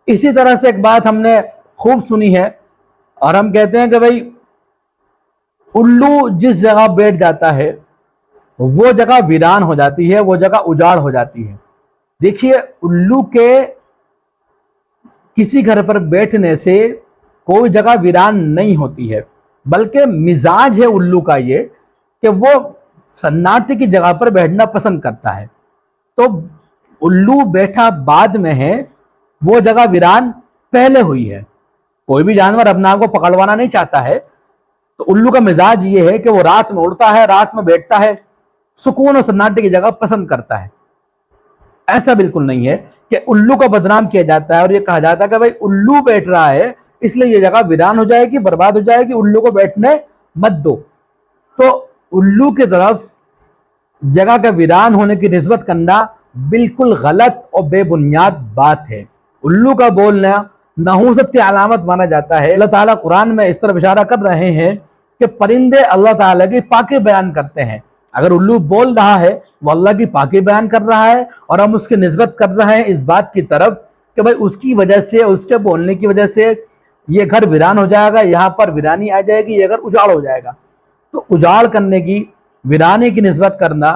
اسی طرح سے ایک بات ہم نے خوب سنی ہے، اور ہم کہتے ہیں کہ بھائی الو جس جگہ بیٹھ جاتا ہے وہ جگہ ویران ہو جاتی ہے، وہ جگہ اجاڑ ہو جاتی ہے۔ دیکھیے الو کے کسی گھر پر بیٹھنے سے کوئی جگہ ویران نہیں ہوتی ہے، بلکہ مزاج ہے الو کا یہ کہ وہ سناٹے کی جگہ پر بیٹھنا پسند کرتا ہے۔ تو الو بیٹھا بعد میں ہے، وہ جگہ ویران پہلے ہوئی ہے۔ کوئی بھی جانور اپنا آپ کو پکڑوانا نہیں چاہتا ہے، تو الو کا مزاج یہ ہے کہ وہ رات میں اڑتا ہے، رات میں بیٹھتا ہے، سکون اور سناٹے کی جگہ پسند کرتا ہے۔ ایسا بالکل نہیں ہے کہ الو کو بدنام کیا جاتا ہے اور یہ کہا جاتا ہے کہ بھائی الو بیٹھ رہا ہے اس لیے یہ جگہ ویران ہو جائے گی، برباد ہو جائے گی، الو کو بیٹھنے مت دو۔ تو الو کی طرف جگہ کا ویران ہونے کی نسبت کرنا بالکل غلط اور بے بنیاد بات ہے۔ الو کا بولنا نحوست کی علامت مانا جاتا ہے۔ اللہ تعالیٰ قرآن میں اس طرف اشارہ کر رہے ہیں کہ پرندے اللہ تعالیٰ کی پاکی بیان کرتے ہیں۔ اگر الو بول رہا ہے وہ اللہ کی پاکی بیان کر رہا ہے، اور ہم اس کی نسبت کر رہے ہیں اس بات کی طرف کہ بھائی اس کی وجہ سے، اس کے بولنے کی وجہ سے یہ گھر ویران ہو جائے گا، یہاں پر ویرانی آ جائے گی، یہ گھر اجاڑ ہو جائے گا۔ تو اجاڑ کرنے کی، ویرانے کی نسبت کرنا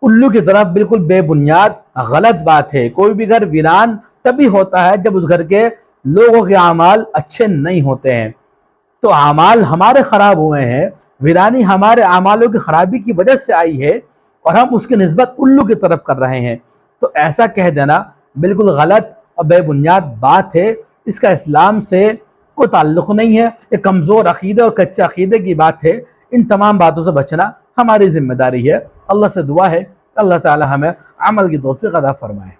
الو کی طرف بالکل بے بنیاد غلط بات ہے۔ کوئی بھی گھر ویران تبھی ہوتا ہے جب اس گھر کے لوگوں کے اعمال اچھے نہیں ہوتے ہیں۔ تو اعمال ہمارے خراب ہوئے ہیں، ویرانی ہمارے اعمالوں کی خرابی کی وجہ سے آئی ہے، اور ہم اس کی نسبت الو کی طرف کر رہے ہیں۔ تو ایسا کہہ دینا بالکل غلط اور بے بنیاد بات ہے، اس کا اسلام سے کوئی تعلق نہیں ہے۔ یہ کمزور عقیدے اور کچے عقیدے کی بات ہے۔ ان تمام باتوں سے بچنا ہماری ذمہ داری ہے۔ اللہ سے دعا ہے اللہ تعالی ہمیں عمل کی توفیق عطا فرمائے۔